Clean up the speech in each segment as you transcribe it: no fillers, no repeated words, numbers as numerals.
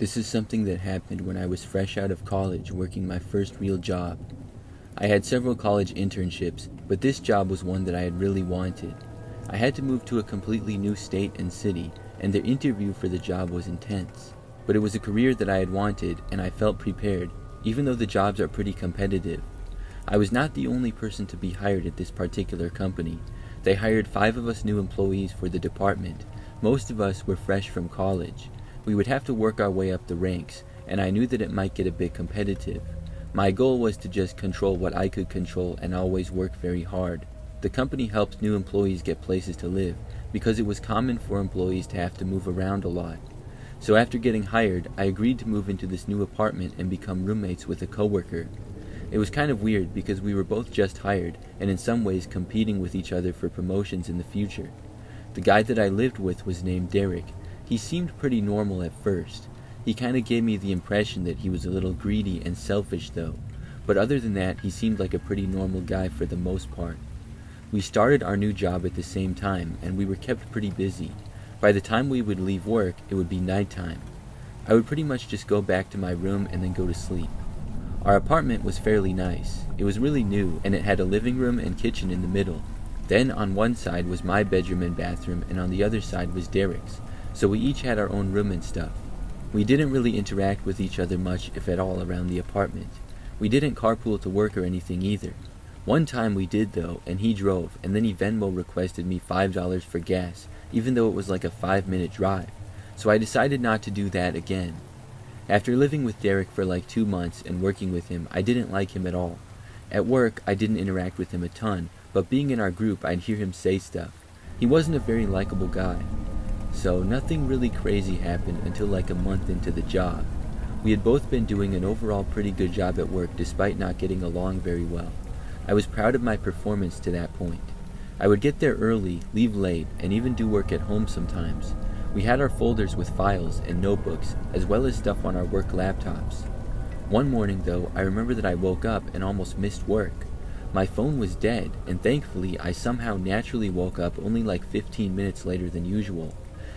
This is something that happened when I was fresh out of college working my first real job. I had several college internships, but this job was one that I had really wanted. I had to move to a completely new state and city, and the interview for the job was intense. But it was a career that I had wanted, and I felt prepared, even though the jobs are pretty competitive. I was not the only person to be hired at this particular company. They hired 5 of us new employees for the department. Most of us were fresh from college. We would have to work our way up the ranks, and I knew that it might get a bit competitive. My goal was to just control what I could control and always work very hard. The company helped new employees get places to live because it was common for employees to have to move around a lot. So after getting hired, I agreed to move into this new apartment and become roommates with a coworker. It was kind of weird because we were both just hired and in some ways competing with each other for promotions in the future. The guy that I lived with was named Derek. He seemed pretty normal at first. He kind of gave me the impression that he was a little greedy and selfish though, but other than that he seemed like a pretty normal guy for the most part. We started our new job at the same time and we were kept pretty busy. By the time we would leave work, it would be nighttime. I would pretty much just go back to my room and then go to sleep. Our apartment was fairly nice. It was really new and it had a living room and kitchen in the middle. Then on one side was my bedroom and bathroom and on the other side was Derek's, so we each had our own room and stuff. We didn't really interact with each other much, if at all, around the apartment. We didn't carpool to work or anything either. One time we did though, and he drove, and then he Venmo requested me $5 for gas, even though it was like a 5-minute drive. So I decided not to do that again. After living with Derek for like 2 months and working with him, I didn't like him at all. At work, I didn't interact with him a ton, but being in our group, I'd hear him say stuff. He wasn't a very likable guy. So nothing really crazy happened until like a month into the job. We had both been doing an overall pretty good job at work despite not getting along very well. I was proud of my performance to that point. I would get there early, leave late, and even do work at home sometimes. We had our folders with files and notebooks, as well as stuff on our work laptops. One morning though, I remember that I woke up and almost missed work. My phone was dead, and thankfully I somehow naturally woke up only like 15 minutes later than usual.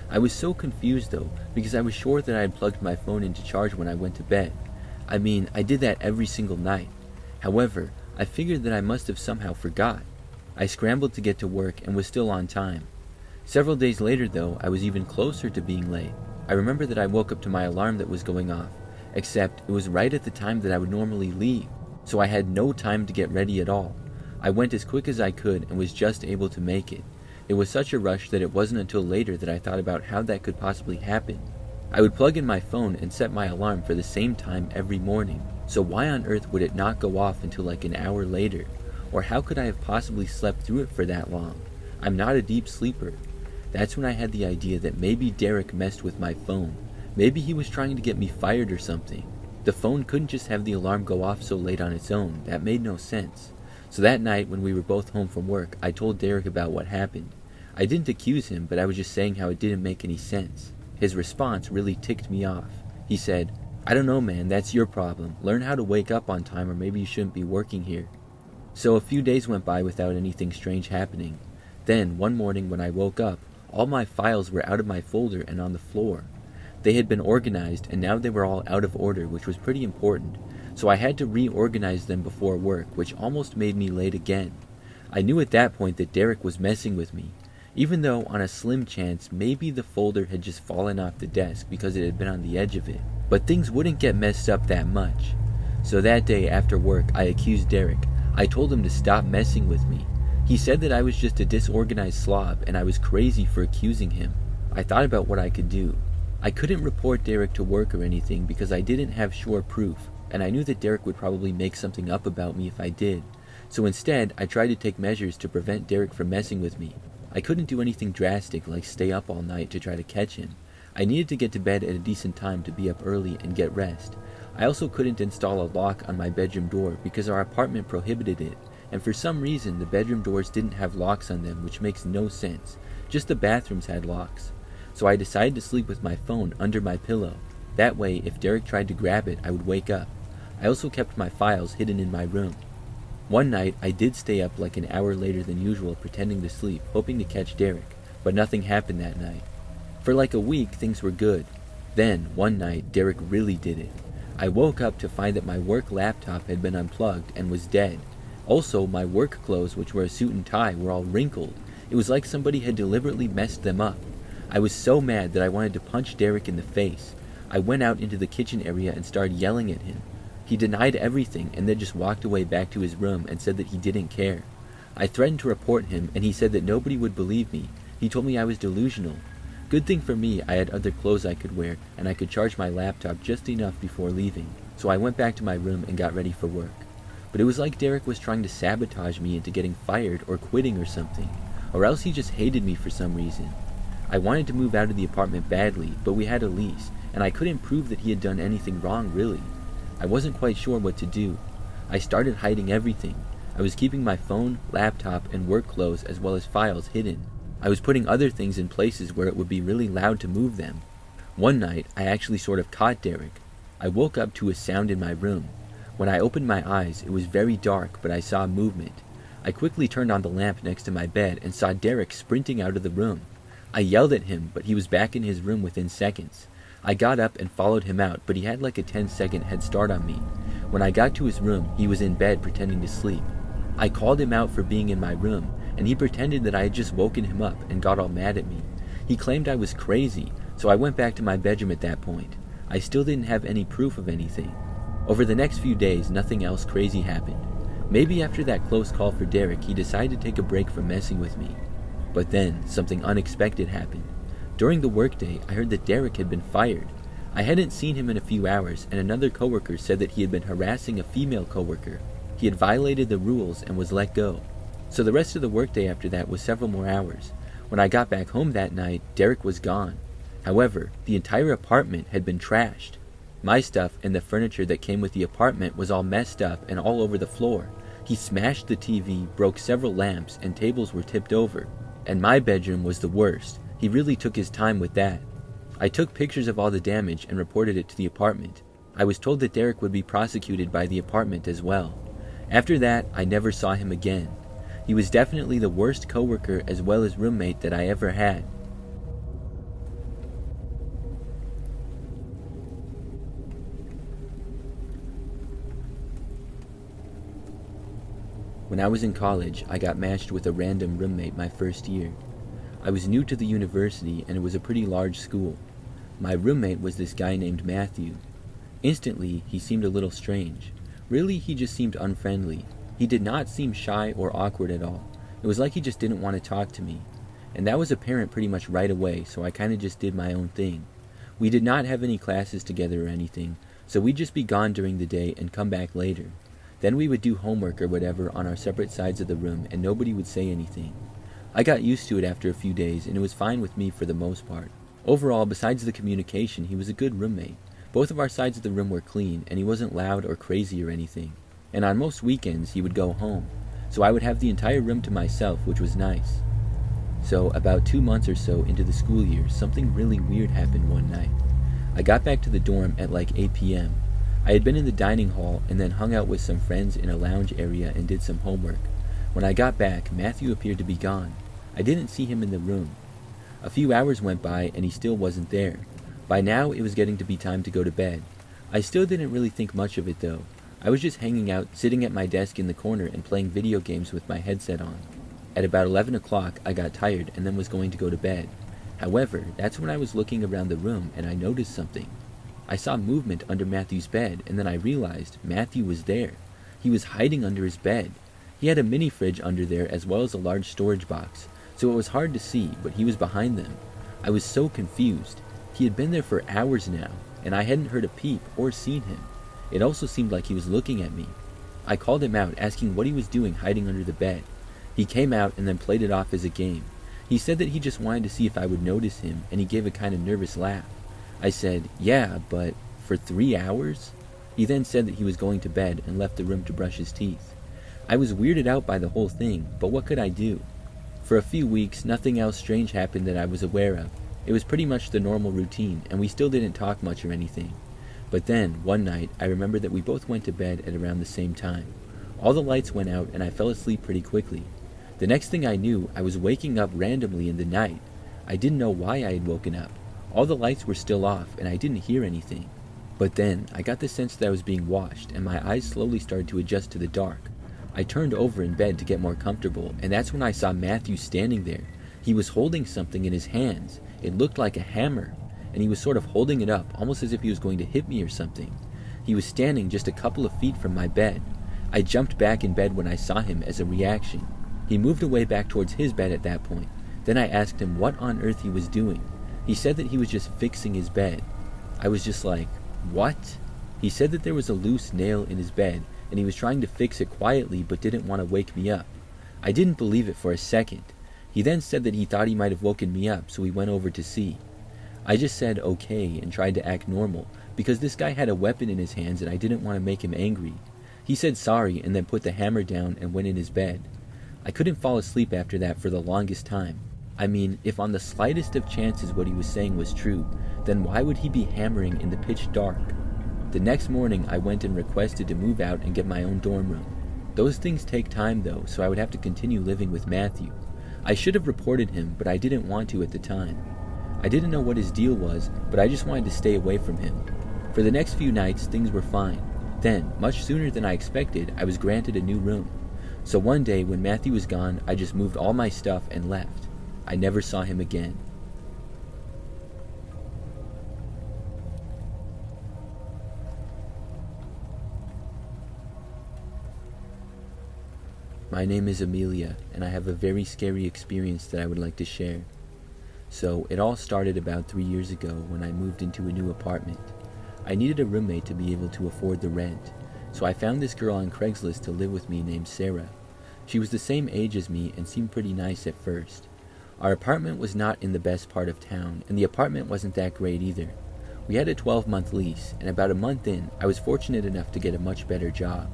I was so confused though, because I was sure that I had plugged my phone into charge when I went to bed. I mean, I did that every single night. However, I figured that I must have somehow forgot. I scrambled to get to work and was still on time. Several days later though, I was even closer to being late. I remember that I woke up to my alarm that was going off, except it was right at the time that I would normally leave, so I had no time to get ready at all. I went as quick as I could and was just able to make it. It was such a rush that it wasn't until later that I thought about how that could possibly happen. I would plug in my phone and set my alarm for the same time every morning, so why on earth would it not go off until like an hour later? Or how could I have possibly slept through it for that long? I'm not a deep sleeper. That's when I had the idea that maybe Derek messed with my phone. Maybe he was trying to get me fired or something. The phone couldn't just have the alarm go off so late on its own. That made no sense. So that night when we were both home from work, I told Derek about what happened. I didn't accuse him, but I was just saying how it didn't make any sense. His response really ticked me off. He said, "I don't know, man, that's your problem. Learn how to wake up on time or maybe you shouldn't be working here." So a few days went by without anything strange happening. Then, one morning when I woke up, all my files were out of my folder and on the floor. They had been organized and now they were all out of order, which was pretty important. So I had to reorganize them before work, which almost made me late again. I knew at that point that Derek was messing with me, even though on a slim chance maybe the folder had just fallen off the desk because it had been on the edge of it. But things wouldn't get messed up that much. So that day after work I accused Derek. I told him to stop messing with me. He said that I was just a disorganized slob and I was crazy for accusing him. I thought about what I could do. I couldn't report Derek to work or anything because I didn't have sure proof, and I knew that Derek would probably make something up about me if I did. So instead, I tried to take measures to prevent Derek from messing with me. I couldn't do anything drastic like stay up all night to try to catch him. I needed to get to bed at a decent time to be up early and get rest. I also couldn't install a lock on my bedroom door because our apartment prohibited it, and for some reason the bedroom doors didn't have locks on them, which makes no sense. Just the bathrooms had locks. So I decided to sleep with my phone under my pillow. That way, if Derek tried to grab it, I would wake up. I also kept my files hidden in my room. One night, I did stay up like an hour later than usual pretending to sleep, hoping to catch Derek, but nothing happened that night. For like a week, things were good. Then, one night, Derek really did it. I woke up to find that my work laptop had been unplugged and was dead. Also, my work clothes, which were a suit and tie, were all wrinkled. It was like somebody had deliberately messed them up. I was so mad that I wanted to punch Derek in the face. I went out into the kitchen area and started yelling at him. He denied everything and then just walked away back to his room and said that he didn't care. I threatened to report him and he said that nobody would believe me. He told me I was delusional. Good thing for me, I had other clothes I could wear and I could charge my laptop just enough before leaving, so I went back to my room and got ready for work. But it was like Derek was trying to sabotage me into getting fired or quitting or something, or else he just hated me for some reason. I wanted to move out of the apartment badly, but we had a lease, and I couldn't prove that he had done anything wrong really. I wasn't quite sure what to do. I started hiding everything. I was keeping my phone, laptop, and work clothes as well as files hidden. I was putting other things in places where it would be really loud to move them. One night, I actually sort of caught Derek. I woke up to a sound in my room. When I opened my eyes, it was very dark, but I saw movement. I quickly turned on the lamp next to my bed and saw Derek sprinting out of the room. I yelled at him, but he was back in his room within seconds. I got up and followed him out, but he had like a 10-second head start on me. When I got to his room, he was in bed pretending to sleep. I called him out for being in my room, and he pretended that I had just woken him up and got all mad at me. He claimed I was crazy, so I went back to my bedroom at that point. I still didn't have any proof of anything. Over the next few days, nothing else crazy happened. Maybe after that close call for Derek, he decided to take a break from messing with me. But then, something unexpected happened. During the workday, I heard that Derek had been fired. I hadn't seen him in a few hours, and another coworker said that he had been harassing a female coworker. He had violated the rules and was let go. So the rest of the workday after that was several more hours. When I got back home that night, Derek was gone. However, the entire apartment had been trashed. My stuff and the furniture that came with the apartment was all messed up and all over the floor. He smashed the TV, broke several lamps, and tables were tipped over. And my bedroom was the worst. He really took his time with that. I took pictures of all the damage and reported it to the apartment. I was told that Derek would be prosecuted by the apartment as well. After that, I never saw him again. He was definitely the worst coworker as well as roommate that I ever had. When I was in college, I got matched with a random roommate my first year. I was new to the university and it was a pretty large school. My roommate was this guy named Matthew. Instantly, he seemed a little strange. Really, he just seemed unfriendly. He did not seem shy or awkward at all. It was like he just didn't want to talk to me. And that was apparent pretty much right away, so I kinda just did my own thing. We did not have any classes together or anything, so we'd just be gone during the day and come back later. Then we would do homework or whatever on our separate sides of the room and nobody would say anything. I got used to it after a few days and it was fine with me for the most part. Overall, besides the communication, he was a good roommate. Both of our sides of the room were clean and he wasn't loud or crazy or anything. And on most weekends, he would go home. So I would have the entire room to myself, which was nice. So about 2 months or so into the school year, something really weird happened one night. I got back to the dorm at like 8 p.m. I had been in the dining hall and then hung out with some friends in a lounge area and did some homework. When I got back, Matthew appeared to be gone. I didn't see him in the room. A few hours went by and he still wasn't there. By now, it was getting to be time to go to bed. I still didn't really think much of it though. I was just hanging out, sitting at my desk in the corner and playing video games with my headset on. At about 11 o'clock, I got tired and then was going to go to bed. However, that's when I was looking around the room and I noticed something. I saw movement under Matthew's bed and then I realized Matthew was there. He was hiding under his bed. He had a mini fridge under there as well as a large storage box, so it was hard to see, but he was behind them. I was so confused. He had been there for hours now, and I hadn't heard a peep or seen him. It also seemed like he was looking at me. I called him out, asking what he was doing hiding under the bed. He came out and then played it off as a game. He said that he just wanted to see if I would notice him, and he gave a kind of nervous laugh. I said, yeah, but for 3 hours? He then said that he was going to bed and left the room to brush his teeth. I was weirded out by the whole thing, but what could I do? For a few weeks, nothing else strange happened that I was aware of. It was pretty much the normal routine, and we still didn't talk much or anything. But then, one night, I remember that we both went to bed at around the same time. All the lights went out and I fell asleep pretty quickly. The next thing I knew, I was waking up randomly in the night. I didn't know why I had woken up. All the lights were still off, and I didn't hear anything. But then, I got the sense that I was being watched, and my eyes slowly started to adjust to the dark. I turned over in bed to get more comfortable, and that's when I saw Matthew standing there. He was holding something in his hands. It looked like a hammer, and he was sort of holding it up, almost as if he was going to hit me or something. He was standing just a couple of feet from my bed. I jumped back in bed when I saw him as a reaction. He moved away back towards his bed at that point. Then I asked him what on earth he was doing. He said that he was just fixing his bed. I was just like, what? He said that there was a loose nail in his bed, and he was trying to fix it quietly but didn't want to wake me up. I didn't believe it for a second. He then said that he thought he might have woken me up, so we went over to see. I just said okay and tried to act normal, because this guy had a weapon in his hands and I didn't want to make him angry. He said sorry and then put the hammer down and went in his bed. I couldn't fall asleep after that for the longest time. I mean, if on the slightest of chances what he was saying was true, then why would he be hammering in the pitch dark? The next morning I went and requested to move out and get my own dorm room. Those things take time though, so I would have to continue living with Matthew. I should have reported him, but I didn't want to at the time. I didn't know what his deal was, but I just wanted to stay away from him. For the next few nights, things were fine. Then, much sooner than I expected, I was granted a new room. So one day, when Matthew was gone, I just moved all my stuff and left. I never saw him again. My name is Amelia, and I have a very scary experience that I would like to share. So, it all started about 3 years ago when I moved into a new apartment. I needed a roommate to be able to afford the rent, so I found this girl on Craigslist to live with me named Sarah. She was the same age as me and seemed pretty nice at first. Our apartment was not in the best part of town, and the apartment wasn't that great either. We had a 12-month lease, and about a month in, I was fortunate enough to get a much better job.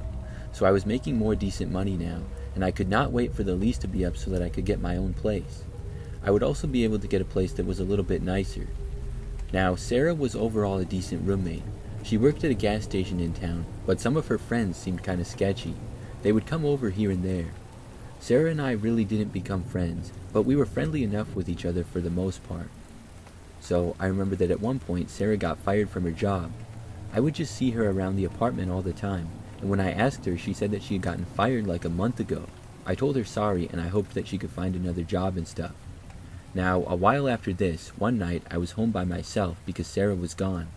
So I was making more decent money now, and I could not wait for the lease to be up so that I could get my own place. I would also be able to get a place that was a little bit nicer. Now, Sarah was overall a decent roommate. She worked at a gas station in town, but some of her friends seemed kind of sketchy. They would come over here and there. Sarah and I really didn't become friends, but we were friendly enough with each other for the most part. So, I remember that at one point, Sarah got fired from her job. I would just see her around the apartment all the time, and when I asked her, she said that she had gotten fired like a month ago. I told her sorry, and I hoped that she could find another job and stuff. Now, a while after this, one night I was home by myself because Sarah was gone.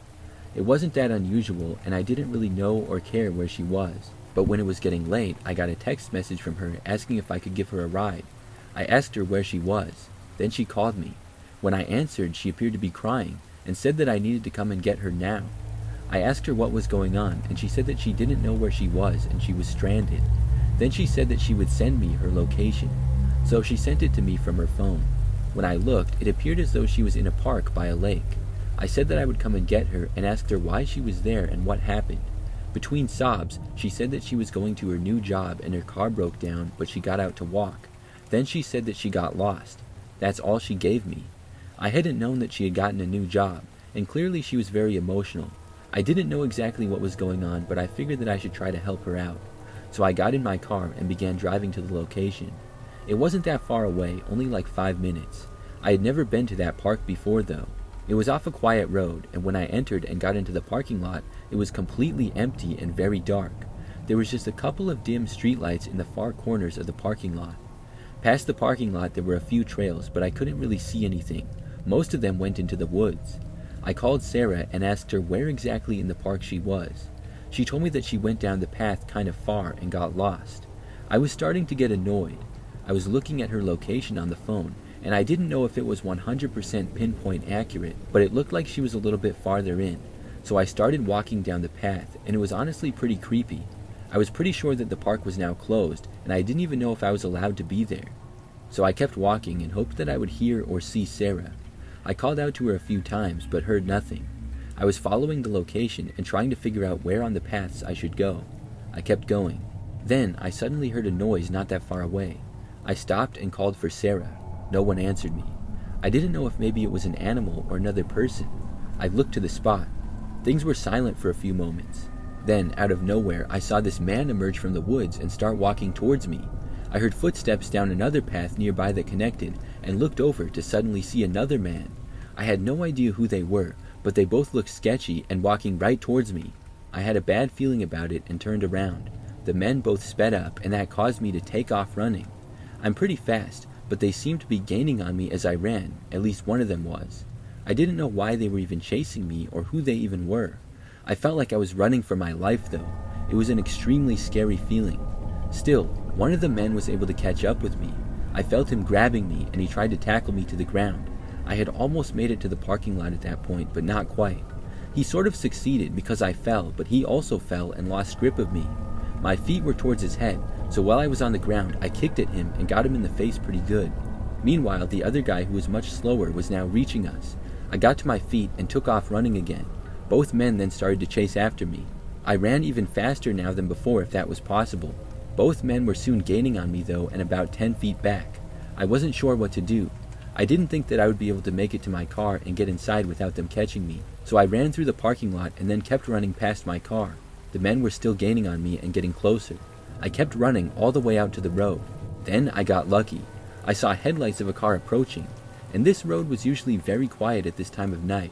It wasn't that unusual, and I didn't really know or care where she was. But when it was getting late, I got a text message from her asking if I could give her a ride. I asked her where she was. Then she called me. When I answered, she appeared to be crying and said that I needed to come and get her now. I asked her what was going on, and she said that she didn't know where she was and she was stranded. Then she said that she would send me her location. So she sent it to me from her phone. When I looked, it appeared as though she was in a park by a lake. I said that I would come and get her and asked her why she was there and what happened. Between sobs, she said that she was going to her new job and her car broke down, but she got out to walk. Then she said that she got lost. That's all she gave me. I hadn't known that she had gotten a new job, and clearly she was very emotional. I didn't know exactly what was going on, but I figured that I should try to help her out. So I got in my car and began driving to the location. It wasn't that far away, only like 5 minutes. I had never been to that park before though. It was off a quiet road, and when I entered and got into the parking lot, it was completely empty and very dark. There was just a couple of dim streetlights in the far corners of the parking lot. Past the parking lot there were a few trails, but I couldn't really see anything. Most of them went into the woods. I called Sarah and asked her where exactly in the park she was. She told me that she went down the path kind of far and got lost. I was starting to get annoyed. I was looking at her location on the phone, and I didn't know if it was 100% pinpoint accurate, but it looked like she was a little bit farther in. So I started walking down the path, and it was honestly pretty creepy. I was pretty sure that the park was now closed, and I didn't even know if I was allowed to be there. So I kept walking and hoped that I would hear or see Sarah. I called out to her a few times, but heard nothing. I was following the location and trying to figure out where on the paths I should go. I kept going. Then I suddenly heard a noise not that far away. I stopped and called for Sarah. No one answered me. I didn't know if maybe it was an animal or another person. I looked to the spot. Things were silent for a few moments. Then, out of nowhere, I saw this man emerge from the woods and start walking towards me. I heard footsteps down another path nearby that connected, and looked over to suddenly see another man. I had no idea who they were, but they both looked sketchy and walking right towards me. I had a bad feeling about it and turned around. The men both sped up, and that caused me to take off running. I'm pretty fast, but they seemed to be gaining on me as I ran, at least one of them was. I didn't know why they were even chasing me or who they even were. I felt like I was running for my life though. It was an extremely scary feeling. Still, one of the men was able to catch up with me. I felt him grabbing me and he tried to tackle me to the ground. I had almost made it to the parking lot at that point, but not quite. He sort of succeeded because I fell, but he also fell and lost grip of me. My feet were towards his head, so while I was on the ground, I kicked at him and got him in the face pretty good. Meanwhile, the other guy, who was much slower, was now reaching us. I got to my feet and took off running again. Both men then started to chase after me. I ran even faster now than before if that was possible. Both men were soon gaining on me though and about 10 feet back. I wasn't sure what to do. I didn't think that I would be able to make it to my car and get inside without them catching me, so I ran through the parking lot and then kept running past my car. The men were still gaining on me and getting closer. I kept running all the way out to the road. Then I got lucky. I saw headlights of a car approaching, and this road was usually very quiet at this time of night.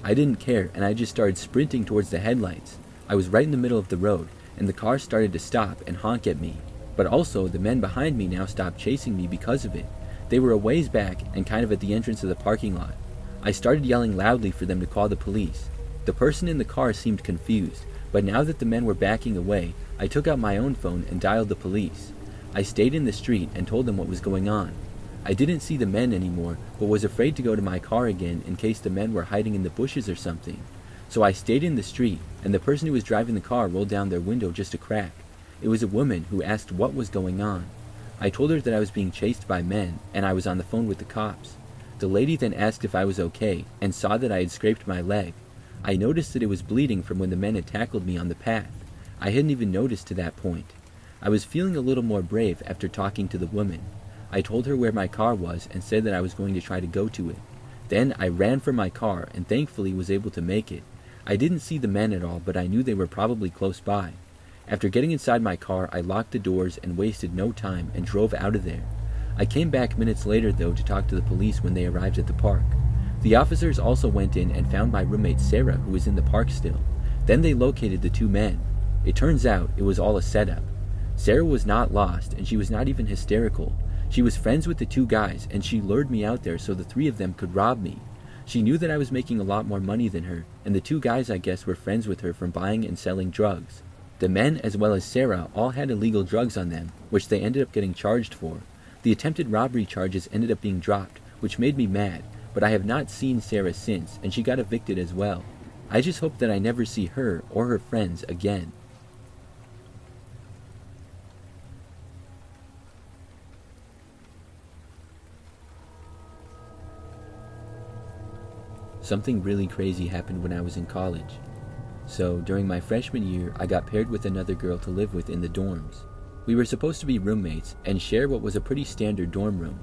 I didn't care and I just started sprinting towards the headlights. I was right in the middle of the road, and the car started to stop and honk at me. But also, the men behind me now stopped chasing me because of it. They were a ways back and kind of at the entrance of the parking lot. I started yelling loudly for them to call the police. The person in the car seemed confused, but now that the men were backing away, I took out my own phone and dialed the police. I stayed in the street and told them what was going on. I didn't see the men anymore, but was afraid to go to my car again in case the men were hiding in the bushes or something. So I stayed in the street, and the person who was driving the car rolled down their window just a crack. It was a woman who asked what was going on. I told her that I was being chased by men, and I was on the phone with the cops. The lady then asked if I was okay, and saw that I had scraped my leg. I noticed that it was bleeding from when the men had tackled me on the path. I hadn't even noticed to that point. I was feeling a little more brave after talking to the woman. I told her where my car was and said that I was going to try to go to it. Then I ran for my car and thankfully was able to make it. I didn't see the men at all, but I knew they were probably close by. After getting inside my car, I locked the doors and wasted no time and drove out of there. I came back minutes later though to talk to the police when they arrived at the park. The officers also went in and found my roommate Sarah, who was in the park still. Then they located the two men. It turns out it was all a setup. Sarah was not lost, and she was not even hysterical. She was friends with the two guys, and she lured me out there so the three of them could rob me. She knew that I was making a lot more money than her, and the two guys, I guess, were friends with her from buying and selling drugs. The men, as well as Sarah, all had illegal drugs on them, which they ended up getting charged for. The attempted robbery charges ended up being dropped, which made me mad, but I have not seen Sarah since, and she got evicted as well. I just hope that I never see her or her friends again. Something really crazy happened when I was in college. So, during my freshman year, I got paired with another girl to live with in the dorms. We were supposed to be roommates and share what was a pretty standard dorm room.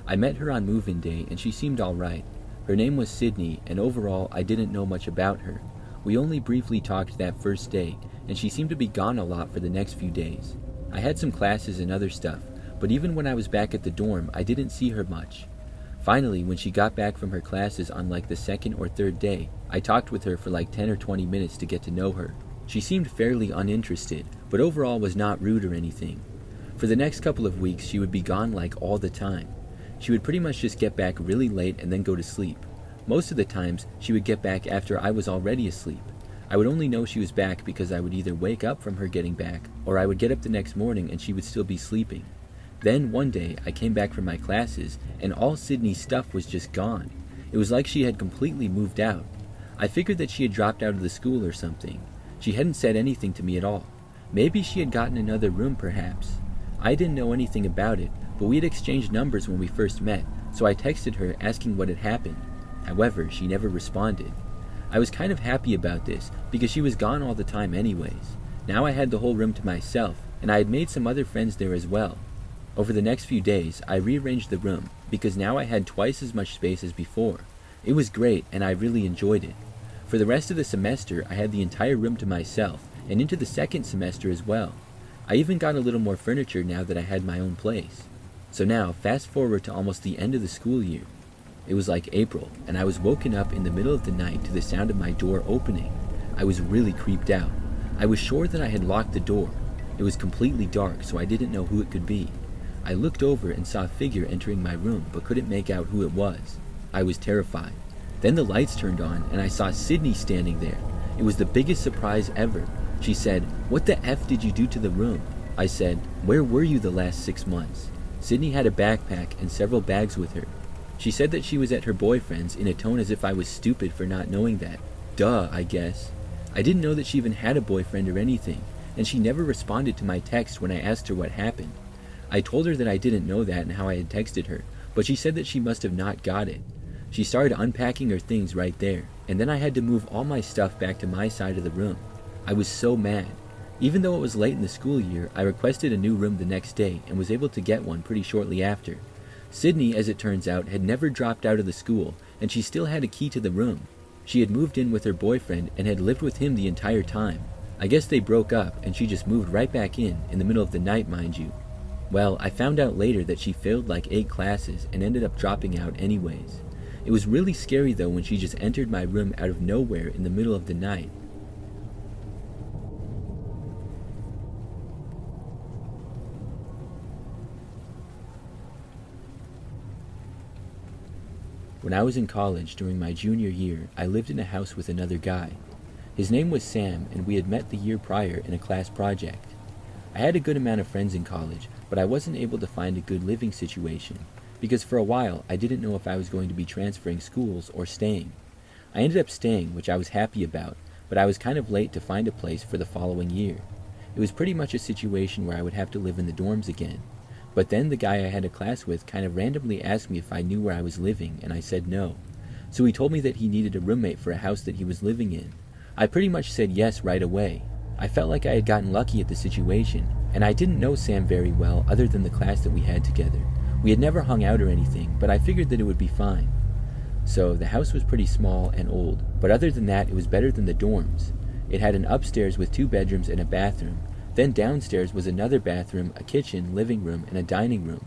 I met her on move-in day and she seemed alright. Her name was Sydney, and overall I didn't know much about her. We only briefly talked that first day, and she seemed to be gone a lot for the next few days. I had some classes and other stuff, but even when I was back at the dorm, I didn't see her much. Finally, when she got back from her classes on like the second or third day, I talked with her for like 10 or 20 minutes to get to know her. She seemed fairly uninterested, but overall was not rude or anything. For the next couple of weeks, she would be gone like all the time. She would pretty much just get back really late and then go to sleep. Most of the times, she would get back after I was already asleep. I would only know she was back because I would either wake up from her getting back, or I would get up the next morning and she would still be sleeping. Then one day, I came back from my classes, and all Sydney's stuff was just gone. It was like she had completely moved out. I figured that she had dropped out of the school or something. She hadn't said anything to me at all. Maybe she had gotten another room perhaps. I didn't know anything about it, but we had exchanged numbers when we first met, so I texted her asking what had happened. However, she never responded. I was kind of happy about this, because she was gone all the time anyways. Now I had the whole room to myself, and I had made some other friends there as well. Over the next few days, I rearranged the room, because now I had twice as much space as before. It was great, and I really enjoyed it. For the rest of the semester, I had the entire room to myself, and into the second semester as well. I even got a little more furniture now that I had my own place. So now, fast forward to almost the end of the school year. It was like April, and I was woken up in the middle of the night to the sound of my door opening. I was really creeped out. I was sure that I had locked the door. It was completely dark, so I didn't know who it could be. I looked over and saw a figure entering my room, but couldn't make out who it was. I was terrified. Then the lights turned on, and I saw Sydney standing there. It was the biggest surprise ever. She said, "What the F did you do to the room?" I said, "Where were you the last 6 months?" Sydney had a backpack and several bags with her. She said that she was at her boyfriend's in a tone as if I was stupid for not knowing that. Duh, I guess. I didn't know that she even had a boyfriend or anything, and she never responded to my text when I asked her what happened. I told her that I didn't know that and how I had texted her, but she said that she must have not got it. She started unpacking her things right there, and then I had to move all my stuff back to my side of the room. I was so mad. Even though it was late in the school year, I requested a new room the next day and was able to get one pretty shortly after. Sydney, as it turns out, had never dropped out of the school, and she still had a key to the room. She had moved in with her boyfriend and had lived with him the entire time. I guess they broke up, and she just moved right back in the middle of the night, mind you. Well, I found out later that she failed like 8 classes and ended up dropping out anyways. It was really scary though when she just entered my room out of nowhere in the middle of the night. When I was in college during my junior year, I lived in a house with another guy. His name was Sam, and we had met the year prior in a class project. I had a good amount of friends in college, but I wasn't able to find a good living situation, because for a while I didn't know if I was going to be transferring schools or staying. I ended up staying, which I was happy about, but I was kind of late to find a place for the following year. It was pretty much a situation where I would have to live in the dorms again. But then the guy I had a class with kind of randomly asked me if I knew where I was living, and I said no. So he told me that he needed a roommate for a house that he was living in. I pretty much said yes right away. I felt like I had gotten lucky at the situation, and I didn't know Sam very well other than the class that we had together. We had never hung out or anything, but I figured that it would be fine. So the house was pretty small and old, but other than that it was better than the dorms. It had an upstairs with 2 bedrooms and a bathroom. Then downstairs was another bathroom, a kitchen, living room, and a dining room.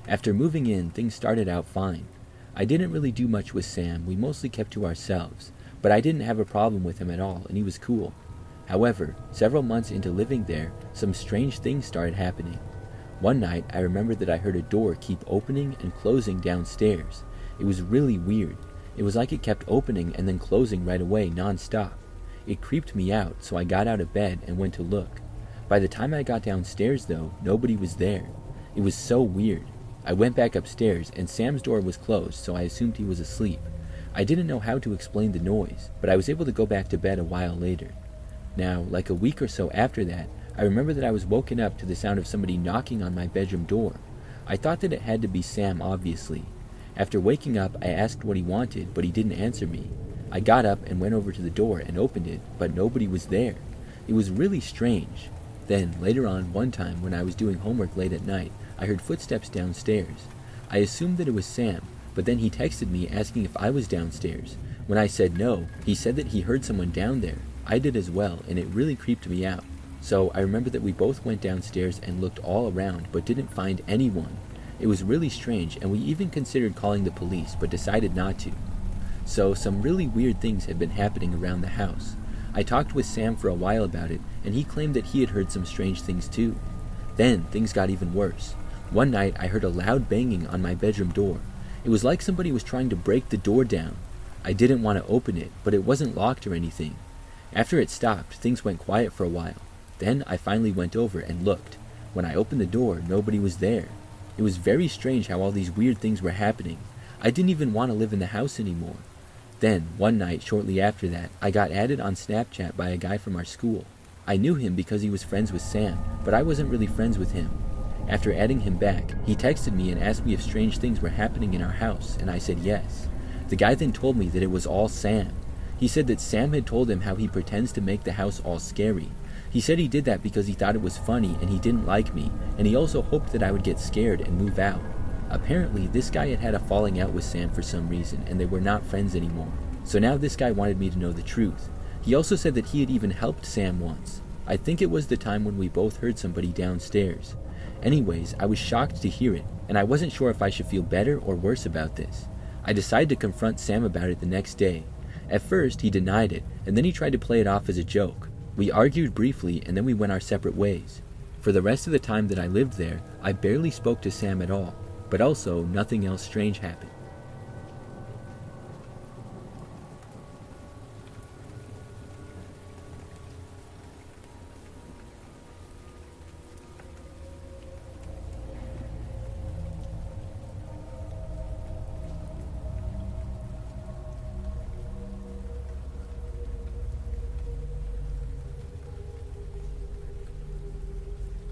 After moving in, things started out fine. I didn't really do much with Sam, we mostly kept to ourselves, but I didn't have a problem with him at all, and he was cool. However, several months into living there, some strange things started happening. One night, I remember that I heard a door keep opening and closing downstairs. It was really weird. It was like it kept opening and then closing right away, non-stop. It creeped me out, so I got out of bed and went to look. By the time I got downstairs though, nobody was there. It was so weird. I went back upstairs and Sam's door was closed, so I assumed he was asleep. I didn't know how to explain the noise, but I was able to go back to bed a while later. Now, like a week or so after that, I remember that I was woken up to the sound of somebody knocking on my bedroom door. I thought that it had to be Sam, obviously. After waking up, I asked what he wanted, but he didn't answer me. I got up and went over to the door and opened it, but nobody was there. It was really strange. Then, later on, one time when I was doing homework late at night, I heard footsteps downstairs. I assumed that it was Sam, but then he texted me asking if I was downstairs. When I said no, he said that he heard someone down there. I did as well, and it really creeped me out. So I remember that we both went downstairs and looked all around, but didn't find anyone. It was really strange, and we even considered calling the police, but decided not to. So some really weird things had been happening around the house. I talked with Sam for a while about it, and he claimed that he had heard some strange things too. Then things got even worse. One night I heard a loud banging on my bedroom door. It was like somebody was trying to break the door down. I didn't want to open it, but it wasn't locked or anything. After it stopped, things went quiet for a while. Then I finally went over and looked. When I opened the door, nobody was there. It was very strange how all these weird things were happening. I didn't even want to live in the house anymore. Then, one night shortly after that, I got added on Snapchat by a guy from our school. I knew him because he was friends with Sam, but I wasn't really friends with him. After adding him back, he texted me and asked me if strange things were happening in our house, and I said yes. The guy then told me that it was all Sam. He said that Sam had told him how he pretends to make the house all scary. He said he did that because he thought it was funny and he didn't like me, and he also hoped that I would get scared and move out. Apparently, this guy had had a falling out with Sam for some reason, and they were not friends anymore. So now this guy wanted me to know the truth. He also said that he had even helped Sam once. I think it was the time when we both heard somebody downstairs. Anyways, I was shocked to hear it, and I wasn't sure if I should feel better or worse about this. I decided to confront Sam about it the next day. At first, he denied it, and then he tried to play it off as a joke. We argued briefly, and then we went our separate ways. For the rest of the time that I lived there, I barely spoke to Sam at all, but also nothing else strange happened.